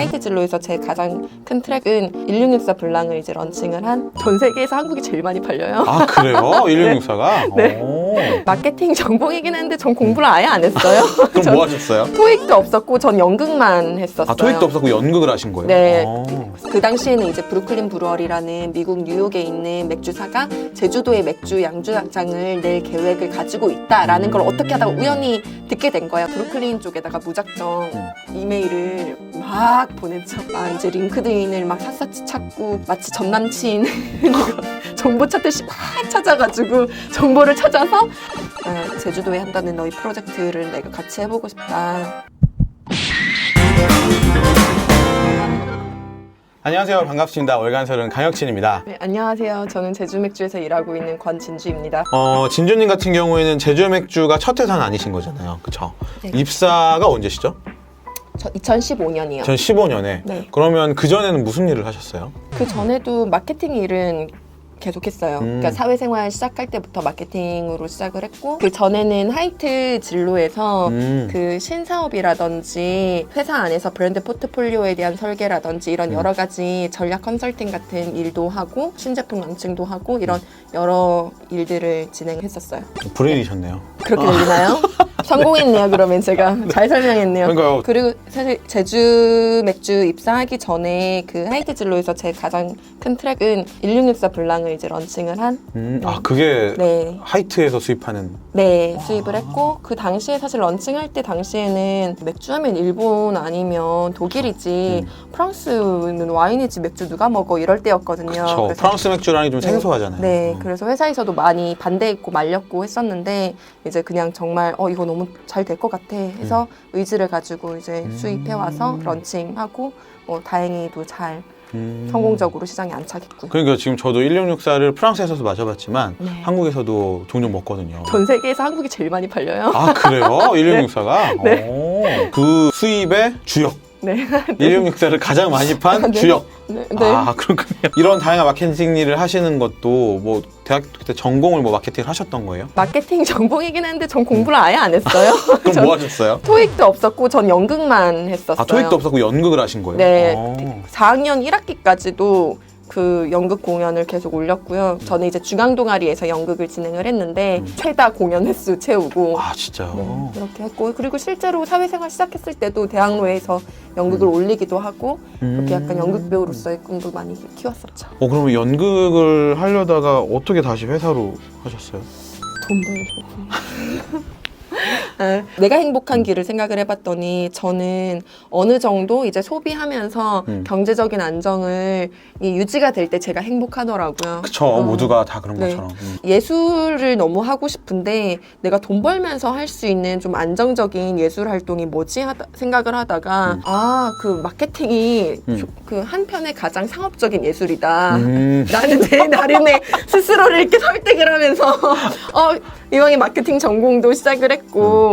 하이트 진로에서 제 가장 큰 트랙은 1664 블랑을 이제 런칭을 한 전 세계에서 한국이 제일 많이 팔려요. 아 그래요? 1664가? 네. 마케팅 전공이긴 한데 전 공부를 아예 안 했어요. 그럼 뭐 하셨어요? 토익도 없었고 전 연극만 했었어요. 아 토익도 없었고 연극을 하신 거예요? 네. 아. 그 당시에는 이제 브루클린 브루어리라는 미국 뉴욕에 있는 맥주사가 제주도에 맥주 양주장을 낼 계획을 가지고 있다라는 걸 어떻게 하다가 우연히 듣게 된 거야. 브루클린 쪽에다가 무작정 이메일을 막 보냈죠. 이제 링크드인을 막 샅샅이 찾고 마치 전 남친 정보 찾듯이 막 찾아가지고 정보를 찾아서 제주도에 한다는 너희 프로젝트를 내가 같이 해보고 싶다. 안녕하세요. 반갑습니다. 월간설은 강혁진입니다. 네, 안녕하세요. 저는 제주맥주에서 일하고 있는 권진주입니다. 진주님 같은 경우에는 제주맥주가 첫 회사는 아니신 거잖아요. 그쵸? 네. 입사가 언제시죠? 저 2015년이요. 2015년에. 네. 그러면 그전에는 무슨 일을 하셨어요? 그 전에도 마케팅 일은 계속했어요. 그러니까 사회생활 시작할 때부터 마케팅으로 시작을 했고 그 전에는 하이트 진로에서 그 신사업이라든지 회사 안에서 브랜드 포트폴리오에 대한 설계라든지 이런 여러 가지 전략 컨설팅 같은 일도 하고 신제품 런칭도 하고 이런 여러 일들을 진행했었어요. 브레인이셨네요. 그렇게 들리나요? 성공했네요. 그러면 제가 잘 설명했네요. 그러니까요. 그리고 사실 제주 맥주 입사하기 전에 그 하이트 진로에서 제 가장 큰 트랙은 1664 블랑을 이제 런칭을 한 아 그게 네. 하이트에서 수입하는. 네, 수입을 했고 그 당시에 사실 런칭할 때 당시에는 맥주 하면 일본 아니면 독일이지 프랑스는 와인이지 맥주 누가 먹어 이럴 때였거든요. 그쵸. 그래서 프랑스 맥주라니 좀 네. 생소하잖아요. 네, 그래서 회사에서도 많이 반대했고 말렸고 했었는데 이제 그냥 정말 이거 너무 잘 될 것 같아 해서 의지를 가지고 이제 수입해 와서 런칭하고 다행히도 잘 성공적으로 시장에 안착했고요. 그러니까 지금 저도 1664를 프랑스에서도 마셔봤지만 네. 한국에서도 종종 먹거든요. 전 세계에서 한국이 제일 많이 팔려요. 아 그래요? 1664가? 네. 그 수입의 주역. 네. 1664를 가장 많이 판 네. 주역. 네. 아 그렇군요. 이런 다양한 마케팅 일을 하시는 것도 뭐 대학교 때 전공을 뭐 마케팅을 하셨던 거예요? 마케팅 전공이긴 한데 전 공부를 아예 안 했어요. 그럼 뭐 하셨어요? 토익도 없었고 전 연극만 했었어요. 아 토익도 없었고 연극을 하신 거예요? 네. 4학년 1학기까지도 그 연극 공연을 계속 올렸고요. 저는 이제 중앙 동아리에서 연극을 진행을 했는데 최다 공연 횟수 채우고 아 진짜요? 네, 그렇게 했고 그리고 실제로 사회생활 시작했을 때도 대학로에서 연극을 올리기도 하고 그렇게 약간 연극 배우로서의 꿈도 많이 키웠었죠. 그러면 연극을 하려다가 어떻게 다시 회사로 하셨어요? 돈 벌려고. 내가 행복한 길을 생각을 해봤더니 저는 어느 정도 이제 소비하면서 경제적인 안정을 유지가 될 때 제가 행복하더라고요. 그쵸. 모두가 다 그런 네. 것처럼. 예술을 너무 하고 싶은데 내가 돈 벌면서 할 수 있는 좀 안정적인 예술 활동이 뭐지 생각을 하다가 그 마케팅이 그 한편의 가장 상업적인 예술이다. 나는 내 나름의 스스로를 이렇게 설득을 하면서 이왕에 마케팅 전공도 시작을 했고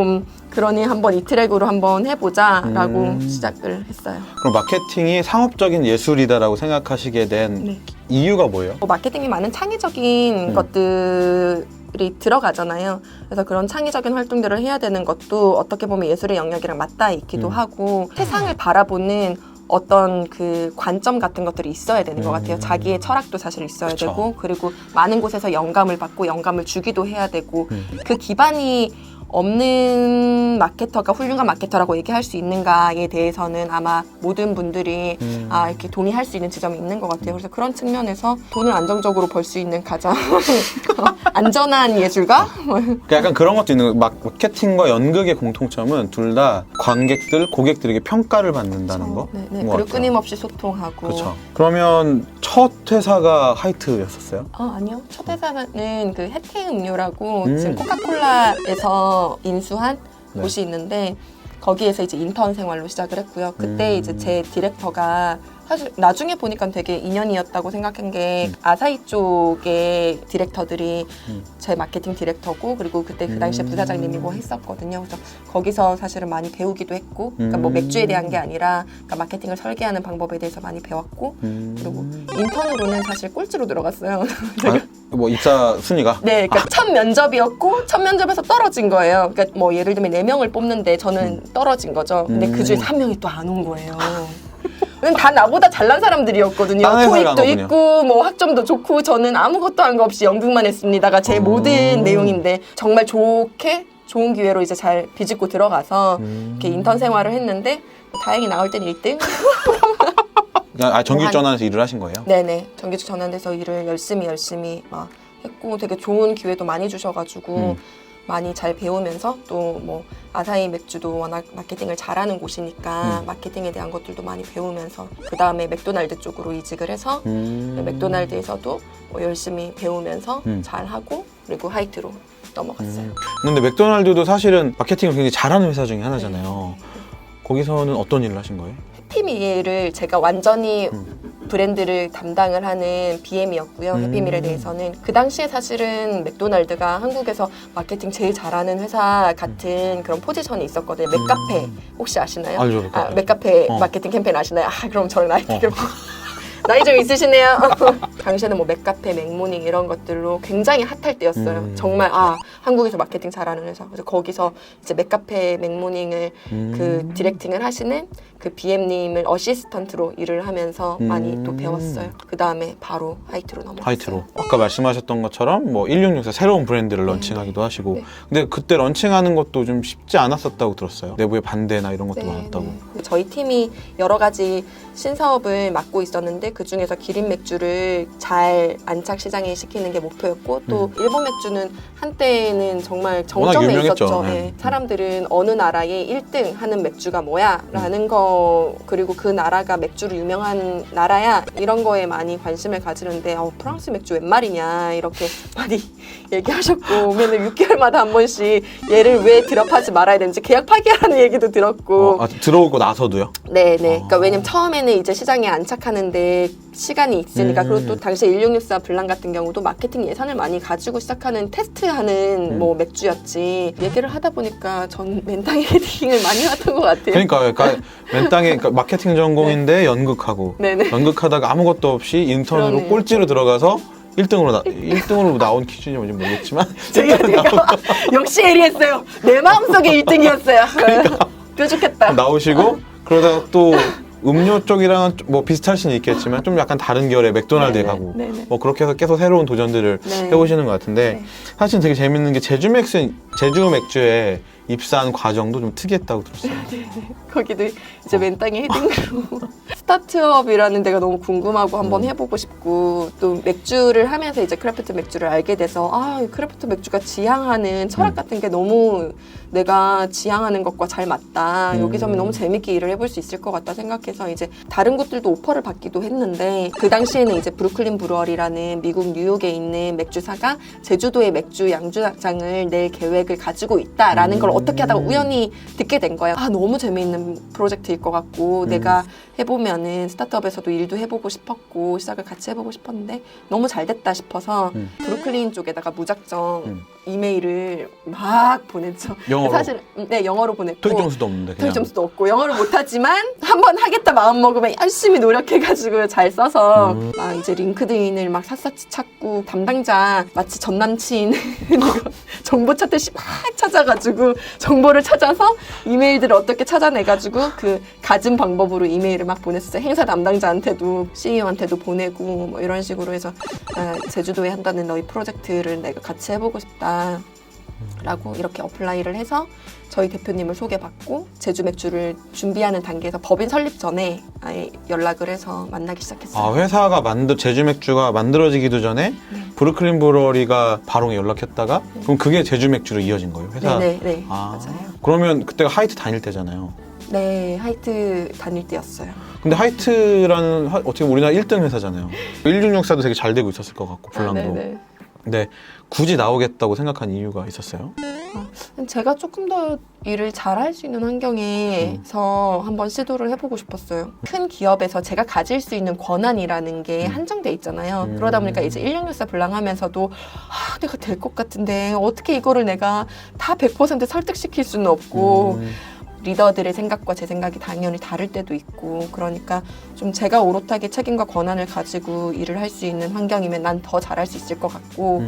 그러니 한번 이 트랙으로 한번 해보자라고 시작을 했어요. 그럼 마케팅이 상업적인 예술이다라고 생각하시게 된 네. 이유가 뭐예요? 마케팅이 많은 창의적인 것들이 들어가잖아요. 그래서 그런 창의적인 활동들을 해야 되는 것도 어떻게 보면 예술의 영역이랑 맞닿아 있기도 하고 세상을 바라보는 어떤 그 관점 같은 것들이 있어야 되는 것 같아요. 자기의 철학도 사실 있어야 그쵸. 되고 그리고 많은 곳에서 영감을 받고 영감을 주기도 해야 되고 그 기반이 없는 마케터가 훌륭한 마케터라고 얘기할 수 있는가에 대해서는 아마 모든 분들이 이렇게 동의할 수 있는 지점이 있는 것 같아요. 그래서 그런 측면에서 돈을 안정적으로 벌 수 있는 가장 안전한 예술가? 그러니까 약간 그런 것도 있는 거예요. 마케팅과 연극의 공통점은 둘 다 관객들, 고객들에게 평가를 받는다는 거. 네, 그런 것 그리고 같아요. 끊임없이 소통하고. 그렇죠. 그러면 첫 회사가 하이트였었어요? 아니요. 첫 회사는 그 해태 음료라고 지금 코카콜라에서 인수한 곳이 있는데 거기에서 이제 인턴 생활로 시작을 했고요. 그때 이제 제 디렉터가 사실 나중에 보니까 되게 인연이었다고 생각한 게 아사히 쪽의 디렉터들이 제 마케팅 디렉터고 그리고 그때 그 당시에 부사장님이고 했었거든요. 그래서 거기서 사실은 많이 배우기도 했고 그러니까 뭐 맥주에 대한 게 아니라 그러니까 마케팅을 설계하는 방법에 대해서 많이 배웠고 그리고 인턴으로는 사실 꼴찌로 들어갔어요. 뭐 입사 순위가? 네, 그러니까 첫 면접이었고 첫 면접에서 떨어진 거예요. 그러니까 뭐 예를 들면 4명을 뽑는데 저는 떨어진 거죠. 근데 그 중에 3명이 또 안 온 거예요. 다 나보다 잘난 사람들이었거든요. 딴 회사에 간 토익도 거군요. 있고 뭐 학점도 좋고 저는 아무것도 한 거 없이 연극만 했습니다가 제 모든 내용인데 정말 좋은 기회로 이제 잘 비집고 들어가서 이렇게 인턴 생활을 했는데 다행히 나올 땐 1등. 정규직 전환해서 일을 하신 거예요? 네네. 정규직 전환돼서 일을 열심히 막 했고 되게 좋은 기회도 많이 주셔가지고 많이 잘 배우면서 또 뭐 아사히 맥주도 워낙 마케팅을 잘하는 곳이니까 마케팅에 대한 것들도 많이 배우면서 그 다음에 맥도날드 쪽으로 이직을 해서 맥도날드에서도 뭐 열심히 배우면서 잘하고 그리고 하이트로 넘어갔어요. 근데 맥도날드도 사실은 마케팅을 굉장히 잘하는 회사 중에 하나잖아요. 거기서는 어떤 일을 하신 거예요? 해피밀을 제가 완전히 브랜드를 담당을 하는 BM이었고요. 해피밀에 대해서는 그 당시에 사실은 맥도날드가 한국에서 마케팅 제일 잘하는 회사 같은 그런 포지션이 있었거든요. 맥카페 혹시 아시나요? 알죠, 맥카페. 맥카페 마케팅 캠페인 아시나요? 그럼 저는 나이 되게 나이 좀 있으시네요. 당시에는 뭐 맥카페, 맥모닝 이런 것들로 굉장히 핫할 때였어요. 정말 한국에서 마케팅 잘하는 회사. 그래서 거기서 이제 맥카페, 맥모닝을 그 디렉팅을 하시는 그 BM님을 어시스턴트로 일을 하면서 많이 또 배웠어요. 그 다음에 바로 하이트로 넘어갔어요. 하이트로. 아까 말씀하셨던 것처럼 뭐 1664 새로운 브랜드를 런칭하기도 하시고 네. 근데 그때 런칭하는 것도 좀 쉽지 않았었다고 들었어요. 내부의 반대나 이런 것도 많았다고. 저희 팀이 여러 가지 신사업을 맡고 있었는데 그 중에서 기린 맥주를 잘 안착 시장에 시키는 게 목표였고 또 일본 맥주는 한때는 정말 정점에 워낙 유명했죠. 있었죠. 네. 네. 사람들은 어느 나라의 1등 하는 맥주가 뭐야? 라는 거 그리고 그 나라가 맥주로 유명한 나라야 이런 거에 많이 관심을 가지는데 프랑스 맥주 웬 말이냐 이렇게 많이 얘기하셨고 맨날 6개월마다 한 번씩 얘를 왜 드랍하지 말아야 되는지 계약 파기하라는 얘기도 들었고 들어오고 나서도요? 네네. 그러니까 왜냐면 처음에는 이제 시장에 안착하는데 시간이 있으니까 그리고 또 당시 1664 블랑 같은 경우도 마케팅 예산을 많이 가지고 시작하는 테스트하는 뭐 맥주였지 얘기를 하다 보니까 전 맨땅에 헤딩을 많이 했던 것 같아요. 그러니까 맨땅에 마케팅 전공인데 연극하고 네네. 연극하다가 아무것도 없이 인턴으로 그러네요. 꼴찌로 들어가서 1등으로 나온 기준이 뭔지 모르겠지만 제가 역시 예리했어요. 내 마음속에 1등이었어요. 뾰족했다. 나오시고 그러다가 또 음료 쪽이랑은 뭐 비슷할 수는 있겠지만 좀 약간 다른 결의 맥도날드에 네네. 가고 네네. 뭐 그렇게 해서 계속 새로운 도전들을 네. 해오시는 것 같은데 네. 사실 되게 재밌는 게 제주 맥주에 입사한 과정도 좀 특이했다고 들었어요. 거기도 이제 맨땅에 헤딩으로 스타트업이라는 데가 너무 궁금하고 한번 해보고 싶고 또 맥주를 하면서 이제 크래프트 맥주를 알게 돼서 크래프트 맥주가 지향하는 철학 같은 게 너무 내가 지향하는 것과 잘 맞다. 여기서 너무 재밌게 일을 해볼 수 있을 것 같다 생각해서 이제 다른 곳들도 오퍼를 받기도 했는데 그 당시에는 이제 브루클린 브루어리라는 미국 뉴욕에 있는 맥주사가 제주도에 맥주 양주장을 낼 계획을 가지고 있다라는 걸 어떻게 하다가 우연히 듣게 된 거예요. 너무 재미있는 프로젝트일 것 같고 내가 해보면은 스타트업에서도 일도 해보고 싶었고 시작을 같이 해보고 싶었는데 너무 잘 됐다 싶어서 브루클린 쪽에다가 무작정 이메일을 막 보냈죠. 영어로? 사실 네 영어로 보냈고 토익 점수도 없는데 그냥 토익 점수도 없고 영어를 못하지만 한번 하겠다 마음 먹으면 열심히 노력해가지고 잘 써서 막 이제 링크드인을 막 샅샅이 찾고 담당자 마치 전 남친 정보 찾듯이 막 찾아가지고 정보를 찾아서 이메일들을 어떻게 찾아내가지고 그 가진 방법으로 이메일을 막 보냈어요. 행사 담당자한테도 CEO한테도 보내고 뭐 이런 식으로 해서 제주도에 한다는 너희 프로젝트를 내가 같이 해보고 싶다. 라고 이렇게 어플라이를 해서 저희 대표님을 소개받고 제주 맥주를 준비하는 단계에서 법인 설립 전에 아예 연락을 해서 만나기 시작했어요. 회사가 제주 맥주가 만들어지기도 전에 브루클린 브루어리가 바로 연락했다가 그럼 그게 제주 맥주로 이어진 거예요? 회사? 네, 맞아요. 그러면 그때가 하이트 다닐 때잖아요. 네, 하이트 다닐 때였어요. 근데 하이트라는 어떻게 보면 우리나라 1등 회사잖아요. 1664도 되게 잘 되고 있었을 것 같고 블랑도. 네네. 근데 굳이 나오겠다고 생각한 이유가 있었어요? 제가 조금 더 일을 잘할 수 있는 환경에서 한번 시도를 해보고 싶었어요. 큰 기업에서 제가 가질 수 있는 권한이라는 게 한정돼 있잖아요. 그러다 보니까 이제 1664 블랑 하면서도 내가 될 것 같은데 어떻게 이거를 내가 다 100% 설득시킬 수는 없고 리더들의 생각과 제 생각이 당연히 다를 때도 있고 그러니까 좀 제가 오롯하게 책임과 권한을 가지고 일을 할 수 있는 환경이면 난 더 잘할 수 있을 것 같고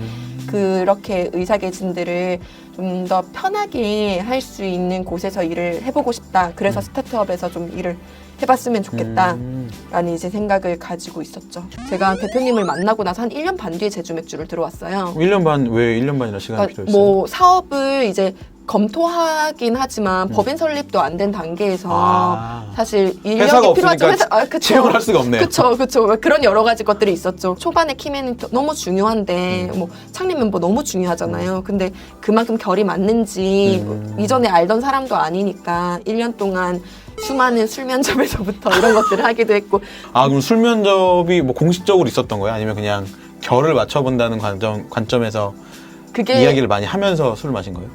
그렇게 의사개진들을 좀 더 편하게 할 수 있는 곳에서 일을 해보고 싶다. 그래서 스타트업에서 좀 일을 해봤으면 좋겠다라는 이제 생각을 가지고 있었죠. 제가 대표님을 만나고 나서 한 1년 반 뒤에 제주 맥주를 들어왔어요. 1년 반, 왜 1년 반이나 시간이 그러니까 필요했어요? 뭐 사업을 이제 검토하긴 하지만 법인 설립도 안 된 단계에서 사실 회사가 인력이 필요하죠. 없으니까 채용을 할 수가 없네요. 그쵸. 그런 여러 가지 것들이 있었죠. 초반에 키매니터 너무 중요한데 뭐 창립 멤버 너무 중요하잖아요. 근데 그만큼 결이 맞는지 이전에 알던 사람도 아니니까 1년 동안 수많은 술 면접에서부터 이런 것들을 하기도 했고. 아, 그럼 술 면접이 뭐 공식적으로 있었던 거예요? 아니면 그냥 결을 맞춰본다는 관점에서 그게 이야기를 많이 하면서 술을 마신 거예요?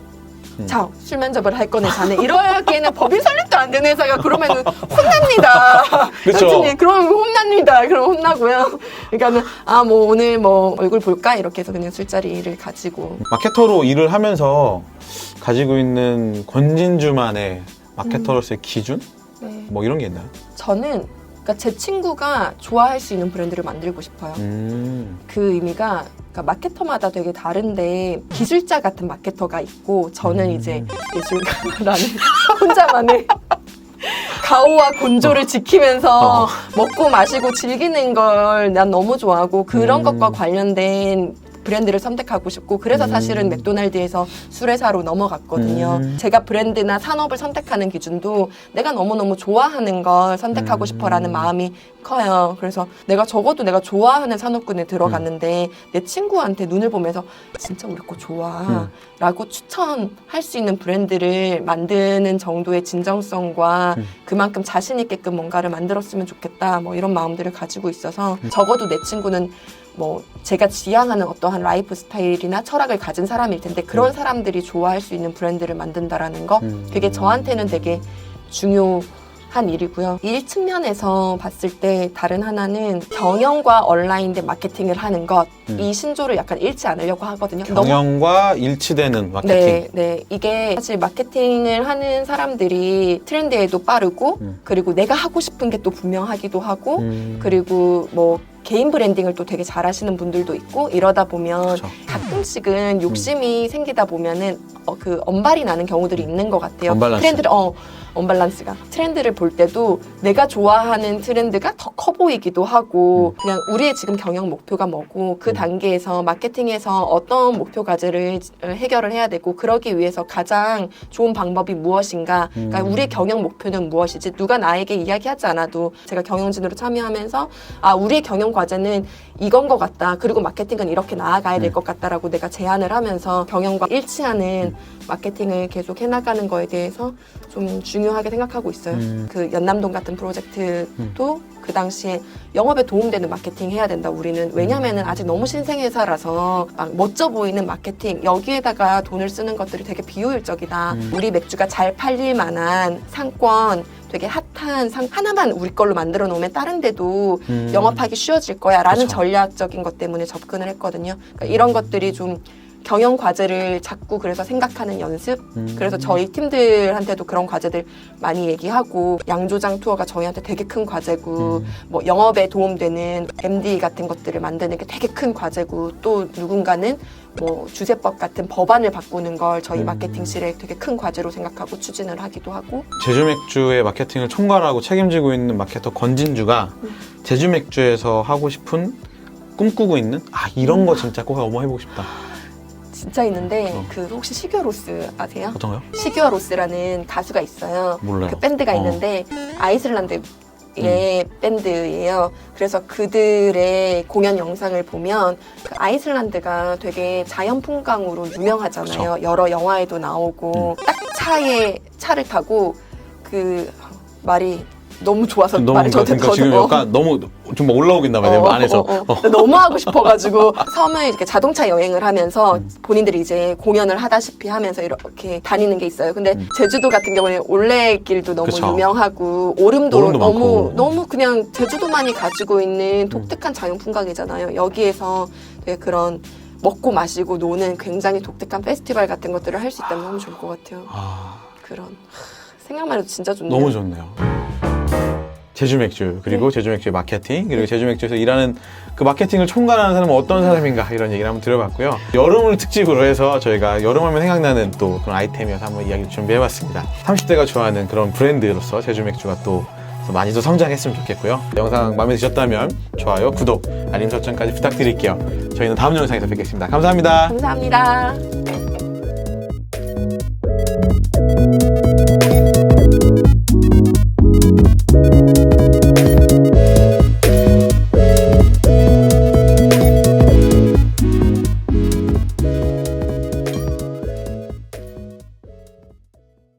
자, 술 면접을 할 거네, 자네. 이러기에는 법인 설립도 안 되는 회사가 그러면은 혼납니다. 그쵸. 여튼이 그러면 혼납니다. 그럼 혼나고요. 그러니까는, 뭐 오늘 뭐 얼굴 볼까? 이렇게 해서 그냥 술자리를 가지고. 마케터로 일을 하면서 가지고 있는 권진주만의 마케터로서의 기준? 네. 뭐 이런 게 있나요? 저는, 그러니까 제 친구가 좋아할 수 있는 브랜드를 만들고 싶어요. 그 의미가, 그러니까 마케터마다 되게 다른데 기술자 같은 마케터가 있고 저는 이제 예술가라는 혼자만의 가오와 곤조를 지키면서 먹고 마시고 즐기는 걸 난 너무 좋아하고 그런 것과 관련된 브랜드를 선택하고 싶고 그래서 사실은 맥도날드에서 술회사로 넘어갔거든요. 제가 브랜드나 산업을 선택하는 기준도 내가 너무너무 좋아하는 걸 선택하고 싶어라는 마음이 커요. 그래서 내가 적어도 내가 좋아하는 산업군에 들어갔는데 내 친구한테 눈을 보면서 진짜 우리 거 좋아 라고 추천할 수 있는 브랜드를 만드는 정도의 진정성과 그만큼 자신 있게끔 뭔가를 만들었으면 좋겠다 뭐 이런 마음들을 가지고 있어서 적어도 내 친구는 뭐 제가 지향하는 어떠한 라이프 스타일이나 철학을 가진 사람일 텐데 그런 사람들이 좋아할 수 있는 브랜드를 만든다라는 거 그게 저한테는 되게 중요한 일이고요. 일 측면에서 봤을 때 다른 하나는 경영과 얼라인된 마케팅을 하는 것 이 신조를 약간 잃지 않으려고 하거든요. 경영과 일치되는 마케팅. 네. 이게 사실 마케팅을 하는 사람들이 트렌드에도 빠르고 그리고 내가 하고 싶은 게 또 분명하기도 하고 그리고 뭐 개인 브랜딩을 또 되게 잘하시는 분들도 있고 이러다 보면 그쵸. 가끔씩은 욕심이 생기다 보면은 그 언발이 나는 경우들이 있는 것 같아요. 언밸런스. 트렌드를 언밸런스가 트렌드를 볼 때도 내가 좋아하는 트렌드가 더 커 보이기도 하고 그냥 우리의 지금 경영 목표가 뭐고 그 단계에서 마케팅에서 어떤 목표 과제를 해결을 해야 되고 그러기 위해서 가장 좋은 방법이 무엇인가 그러니까 우리의 경영 목표는 무엇이지 누가 나에게 이야기하지 않아도 제가 경영진으로 참여하면서 우리의 경영 과제는 이건 것 같다 그리고 마케팅은 이렇게 나아가야 될 것 같다라고 내가 제안을 하면서 경영과 일치하는 마케팅을 계속 해나가는 거에 대해서 좀 중요하게 생각하고 있어요. 그 연남동 같은 프로젝트도 그 당시에 영업에 도움되는 마케팅 해야 된다 우리는. 왜냐면은 아직 너무 신생회사라서 막 멋져 보이는 마케팅 여기에다가 돈을 쓰는 것들이 되게 비효율적이다. 우리 맥주가 잘 팔릴 만한 상권 되게 핫한 상 하나만 우리 걸로 만들어 놓으면 다른 데도 영업하기 쉬워질 거야 라는 그쵸. 전략적인 것 때문에 접근을 했거든요. 그러니까 이런 것들이 좀 경영 과제를 자꾸 그래서 생각하는 연습? 그래서 저희 팀들한테도 그런 과제들 많이 얘기하고 양조장 투어가 저희한테 되게 큰 과제고 뭐 영업에 도움되는 MD 같은 것들을 만드는 게 되게 큰 과제고 또 누군가는 뭐 주재법 같은 법안을 바꾸는 걸 저희 마케팅실에 되게 큰 과제로 생각하고 추진을 하기도 하고 제주맥주의 마케팅을 총괄하고 책임지고 있는 마케터 권진주가 제주맥주에서 하고 싶은 꿈꾸고 있는 이런 거 진짜 꼭 한번 해보고 싶다. 진짜 있는데 그 혹시 시규어 로스 아세요? 어떤가요? 시규어 로스라는 가수가 있어요. 몰라요. 그 밴드가 있는데 아이슬란드의 밴드예요. 그래서 그들의 공연 영상을 보면 그 아이슬란드가 되게 자연 풍광으로 유명하잖아요. 그쵸. 여러 영화에도 나오고 딱 차를 타고 그 말이 너무 좋아서 말이 저한테 그러니까 지금 약간 너무 좀 올라오고 있나 봐요. 내 안에서. 너무 하고 싶어가지고 섬을 이렇게 자동차 여행을 하면서 본인들이 이제 공연을 하다시피 하면서 이렇게 다니는 게 있어요. 근데 제주도 같은 경우에 올레길도 너무 그쵸. 유명하고 오름도 많고. 너무 그냥 제주도만이 가지고 있는 독특한 자연 풍광이잖아요. 여기에서 되게 그런 먹고 마시고 노는 굉장히 독특한 페스티벌 같은 것들을 할 수 있다면 너무 좋을 것 같아요. 그런 생각만 해도 진짜 좋네요. 너무 좋네요. 제주맥주 그리고 제주맥주의 마케팅 그리고 제주맥주에서 일하는 그 마케팅을 총괄하는 사람은 어떤 사람인가 이런 얘기를 한번 드려봤고요. 여름을 특집으로 해서 저희가 여름하면 생각나는 또 그런 아이템이어서 한번 이야기를 준비해봤습니다. 30대가 좋아하는 그런 브랜드로서 제주맥주가 또 그래서 많이도 성장했으면 좋겠고요. 영상 마음에 드셨다면 좋아요, 구독, 알림 설정까지 부탁드릴게요. 저희는 다음 영상에서 뵙겠습니다. 감사합니다. 감사합니다.